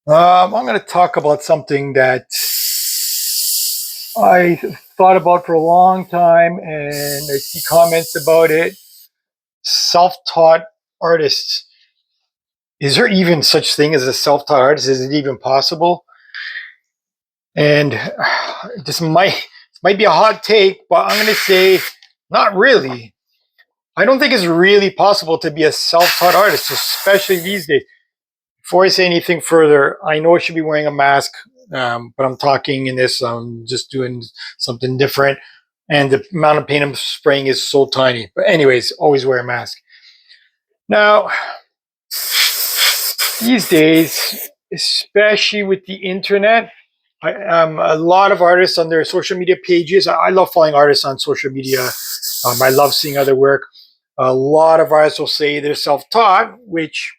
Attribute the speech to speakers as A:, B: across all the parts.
A: I'm going to talk about something that I thought about for a long time, and I see comments about it. Self-taught artists. Is there even such thing as a self-taught artist? Is it even possible? And this might be a hot take, but I'm going to say not really. I don't think it's really possible to be a self-taught artist, especially these days. Before I say anything further, I know I should be wearing a mask, but I'm talking in this. I'm just doing something different, and the amount of paint I'm spraying is so tiny. But anyways, always wear a mask. Now, these days, especially with the internet, a lot of artists on their social media pages. I love following artists on social media. I love seeing other work. A lot of artists will say they're self-taught, which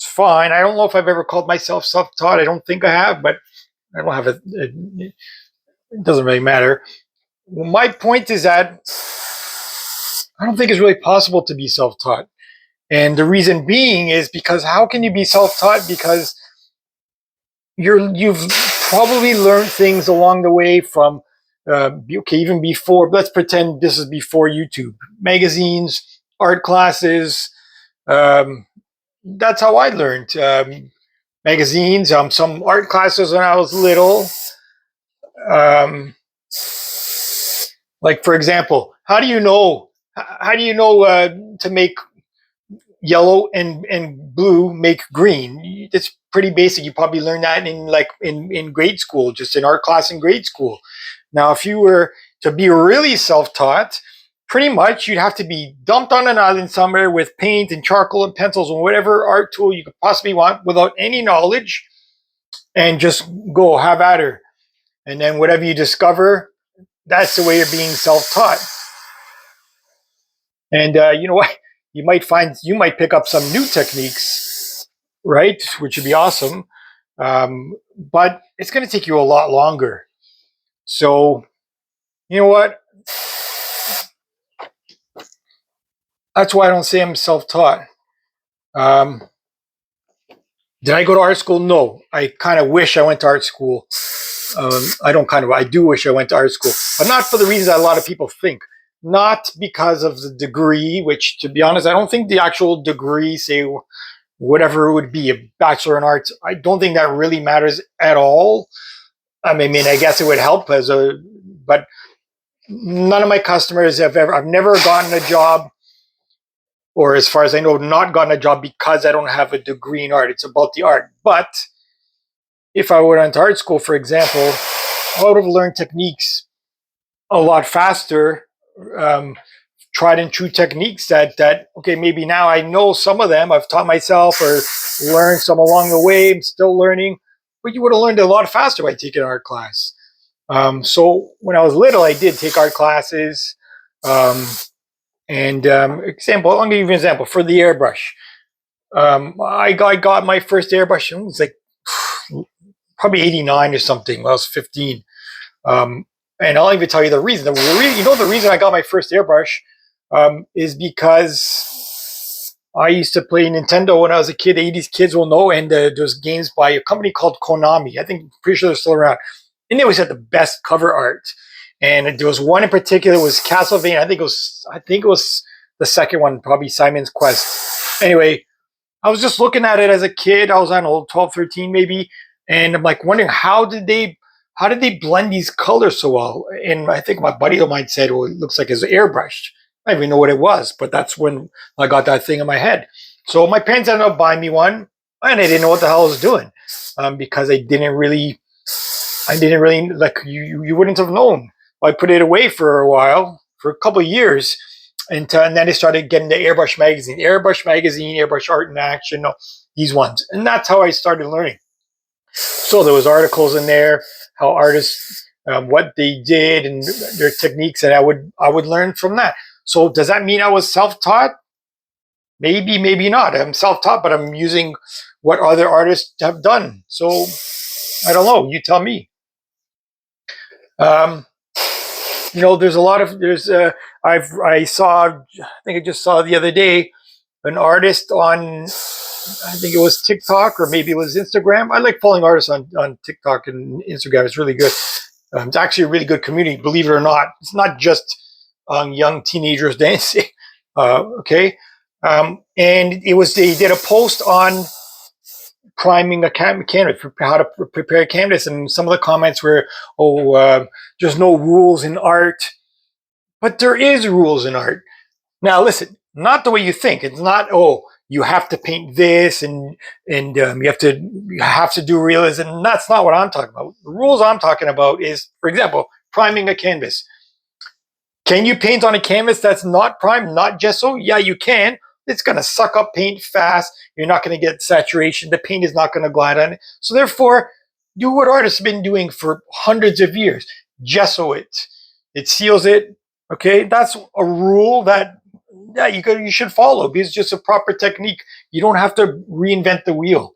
A: is fine. I don't know if I've ever called myself self-taught. I don't think I have, but I don't have it doesn't really matter. My point is that I don't think it's really possible to be self-taught. And the reason being is because how can you be self-taught? Because you've probably learned things along the way from okay, even before. Let's pretend this is before YouTube, magazines, art classes. Um, that's how I learned magazines. Some art classes when I was little. Um, Like for example, how do you know to make yellow and blue make green? It's pretty basic. You probably learned that in grade school, just in art class in grade school. Now, if you were to be really self-taught, pretty much you'd have to be dumped on an island somewhere with paint and charcoal and pencils and whatever art tool you could possibly want without any knowledge, and just go have at her. And then whatever you discover, that's the way you're being self-taught. And you know what? You might pick up some new techniques, right? Which would be awesome. But it's going to take you a lot longer. So you know what? That's why I don't say I'm self-taught. Um, did I go to art school? No. I kind of wish I went to art school. I don't kind of. I do wish I went to art school, but not for the reasons that a lot of people think. Not because of the degree, which, to be honest, I don't think the actual degree, say whatever it would be, a bachelor in arts, I don't think that really matters at all. I mean, I guess it would help but none of my customers I've never gotten a job, or as far as I know, not gotten a job because I don't have a degree in art. It's about the art. But if I went to art school, for example, I would have learned techniques a lot faster, um, tried and true techniques that okay, maybe now I know some of them. I've taught myself or learned some along the way. I'm still learning, but you would have learned a lot faster by taking an art class. So when I was little, I did take art classes. Um, and example, I'll give you an example for the airbrush. I got my first airbrush. It was like probably '89 or something when I was 15. Um, and I'll even tell you the reason. The reason I got my first airbrush is because I used to play Nintendo when I was a kid. '80s kids will know, and there's games by a company called Konami. I think pretty sure they're still around, and they always had the best cover art. And there was one in particular was Castlevania. I think it was the second one, probably Simon's Quest. Anyway, I was just looking at it as a kid. I was on old 12, 13 maybe, and I'm like wondering how did they blend these colors so well? And I think my buddy of mine said, "Well, it looks like it's airbrushed." I didn't even know what it was, but that's when I got that thing in my head. So my parents ended up buying me one, and I didn't know what the hell I was doing because I didn't really like you wouldn't have known. I put it away for a while, for a couple of years, and then I started getting the Airbrush magazine, Airbrush Art in Action, these ones, and that's how I started learning. So there was articles in there, how artists, what they did and their techniques, and I would learn from that. So does that mean I was self-taught? Maybe, maybe not. I'm self-taught, but I'm using what other artists have done. So I don't know. You tell me. Um, there's a lot of there's I think I just saw the other day an artist on. I think it was TikTok or maybe it was Instagram. I like following artists on TikTok and Instagram. It's really good. It's actually a really good community, believe it or not. It's not just young teenagers dancing. Okay. And they did a post on priming a canvas for how to prepare a canvas. And some of the comments were, there's no rules in art. But there is rules in art. Now, listen, not the way you think. It's not, you have to paint this and you have to do realism. And that's not what I'm talking about. The rules I'm talking about is, for example, priming a canvas. Can you paint on a canvas that's not primed, not gesso? Yeah, you can. It's going to suck up paint fast. You're not going to get saturation. The paint is not going to glide on it. So therefore, do what artists have been doing for hundreds of years. Gesso it. It seals it. Okay, that's a rule that you should follow because it's just a proper technique. You don't have to reinvent the wheel.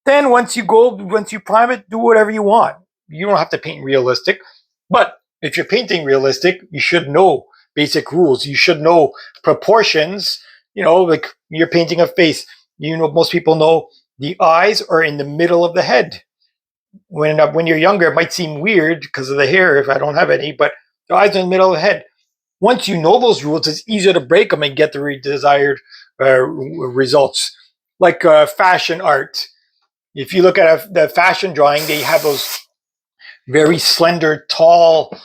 A: Then once you prime it, do whatever you want. You don't have to paint realistic. But if you're painting realistic, you should know basic rules. You should know proportions. Like you're painting a face. Most people know the eyes are in the middle of the head. When you're younger, it might seem weird because of the hair if I don't have any, but the eyes are in the middle of the head. Once you know those rules, it's easier to break them and get the desired results. Like fashion art. If you look at the fashion drawing, they have those very slender, tall,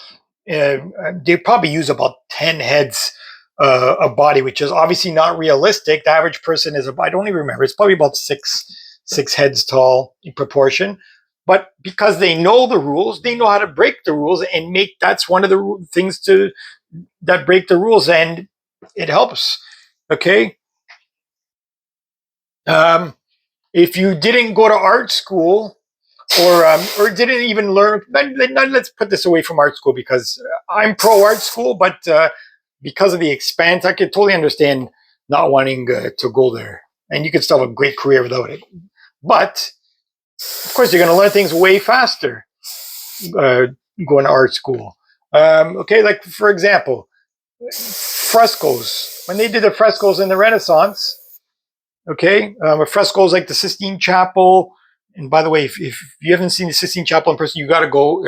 A: they probably use about 10 heads of body, which is obviously not realistic. The average person I don't even remember, it's probably about six heads tall in proportion. But because they know the rules, they know how to break the rules and that's one of the things that break the rules, and it helps. Okay. If you didn't go to art school or didn't even learn, let's put this away from art school because I'm pro art school, but because of the expense, I could totally understand not wanting to go there. And you could still have a great career without it. But of course, you're going to learn things way faster going to art school. Okay, like for example, frescoes. When they did the frescoes in the Renaissance, okay, frescoes like the Sistine Chapel. And by the way, if you haven't seen the Sistine Chapel in person, you got to go,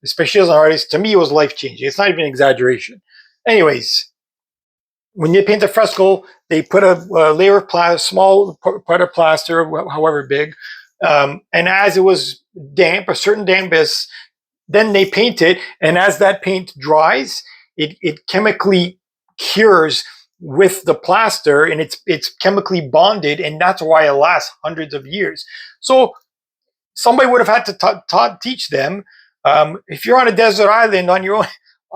A: especially as an artist. To me, it was life-changing. It's not even an exaggeration. Anyways, when you paint a fresco, they put a layer of small part of plaster, however big, and as it was damp, a certain dampness, then they paint it, and as that paint dries, it chemically cures with the plaster, and it's chemically bonded, and that's why it lasts hundreds of years. So somebody would have had to teach them. If you're on a desert island on your own,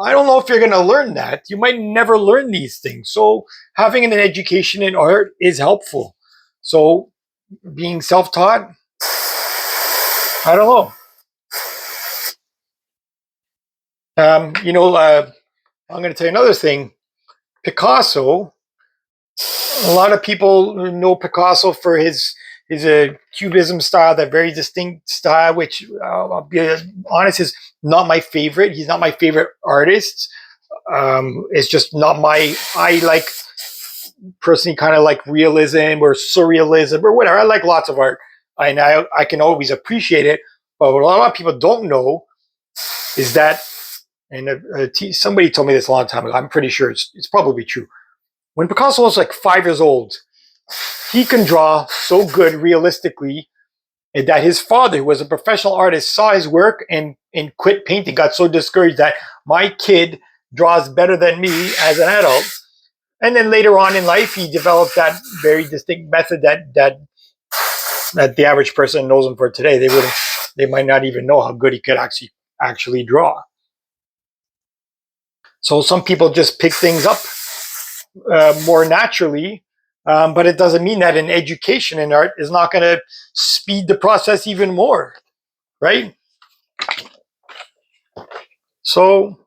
A: I don't know if you're going to learn that. You might never learn these things. So having an education in art is helpful. So being self-taught, I don't know. I'm going to tell you another thing. Picasso, a lot of people know Picasso for his Cubism style, that very distinct style, which I'll be honest, is not my favorite. He's not my favorite artist. It's just not I like personally kind of like realism or surrealism or whatever. I like lots of art, and I can always appreciate it. But what a lot of people don't know is that, and somebody told me this a long time ago, I'm pretty sure it's probably true. When Picasso was like 5 years old, he can draw so good realistically that his father, who was a professional artist, saw his work and quit painting, got so discouraged that my kid draws better than me as an adult. And then later on in life, he developed that very distinct method that the average person knows him for today. They might not even know how good he could actually draw. So some people just pick things up more naturally, but it doesn't mean that an education in art is not going to speed the process even more, right? So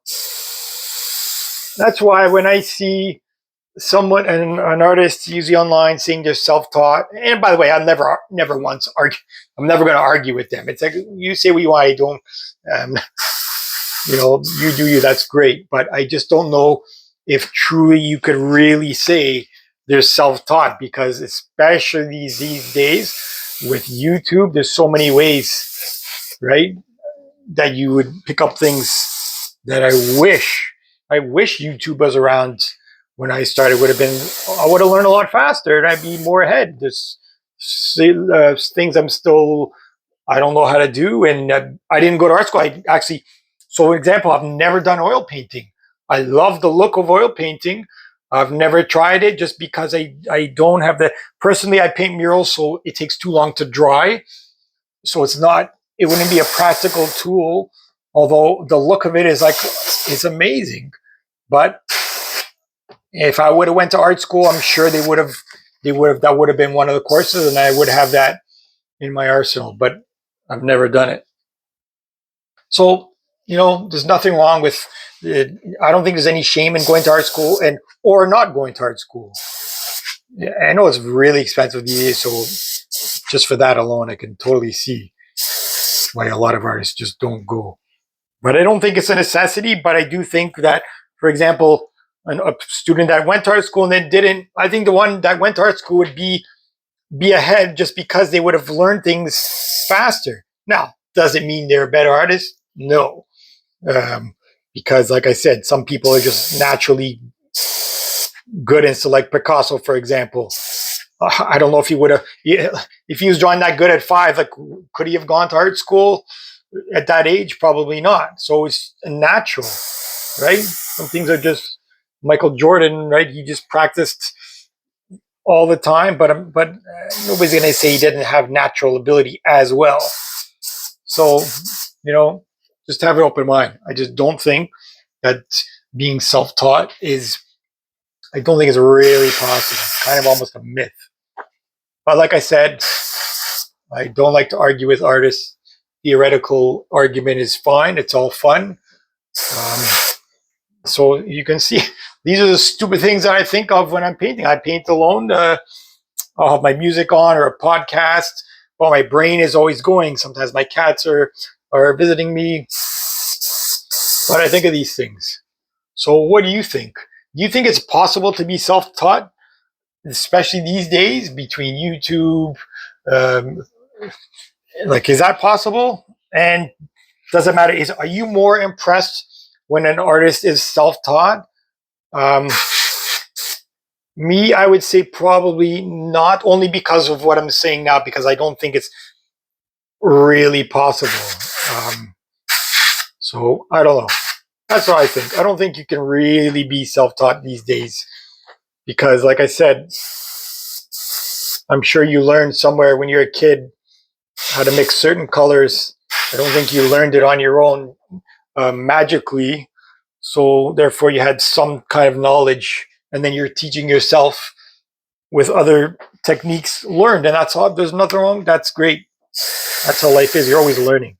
A: that's why when I see someone, an artist usually online, saying they're self-taught, and by the way, I'm never once argue. I'm never going to argue with them. It's like, you say what you want. I don't. You do you. That's great, but I just don't know if truly you could really say they're self-taught, because especially these days with YouTube, there's so many ways, right, that you would pick up things that I wish YouTube was around when I started. I would have learned a lot faster, and I'd be more ahead. There's things I don't know how to do, and I didn't go to art school. I actually, so for example, I've never done oil painting. I love the look of oil painting. I've never tried it just because I don't have personally, I paint murals, so it takes too long to dry. So it wouldn't be a practical tool, although the look of it is amazing. But if I would have went to art school, I'm sure that would have been one of the courses, and I would have that in my arsenal, but I've never done it. So, there's nothing wrong with it. I don't think there's any shame in going to art school or not going to art school. I know it's really expensive these days, so just for that alone, I can totally see why a lot of artists just don't go. But I don't think it's a necessity, but I do think that, for example, a student that went to art school and then didn't, I think the one that went to art school would be ahead just because they would have learned things faster. Now, does it mean they're a better artist? No. Because like I said, some people are just naturally good. And so like Picasso, for example, I don't know if if he was drawing that good at 5, like, could he have gone to art school at that age? Probably not. So it's natural, right? Some things are just Michael Jordan, right? He just practiced all the time, but nobody's going to say he didn't have natural ability as well. So, just have an open mind. I just don't think that being self-taught I don't think it's really possible. It's kind of almost a myth. But like I said, I don't like to argue with artists. Theoretical argument is fine. It's all fun. So you can see, these are the stupid things that I think of when I'm painting. I paint alone. I'll have my music on or a podcast. Well, my brain is always going. Sometimes my cats are visiting me. But I think of these things. So what do you think? Do you think it's possible to be self-taught, especially these days between YouTube? Is that possible? And does it matter? Are you more impressed when an artist is self-taught? Me, I would say probably not, only because of what I'm saying now, because I don't think it's really possible. So I don't know. That's what I think. I don't think you can really be self-taught these days, because like I said, I'm sure you learned somewhere when you're a kid how to mix certain colors. I don't think you learned it on your own magically. So therefore you had some kind of knowledge, and then you're teaching yourself with other techniques learned. And that's all. There's nothing wrong. That's great. That's how life is. You're always learning.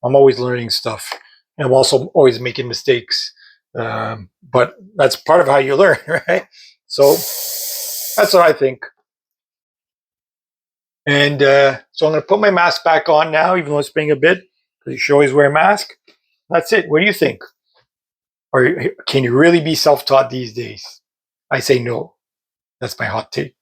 A: I'm always learning stuff. And I'm also always making mistakes. But that's part of how you learn, right? So that's what I think. And so I'm going to put my mask back on now, even though it's been a bit, because you should always wear a mask. That's it. What do you think? Or can you really be self-taught these days? I say no. That's my hot take.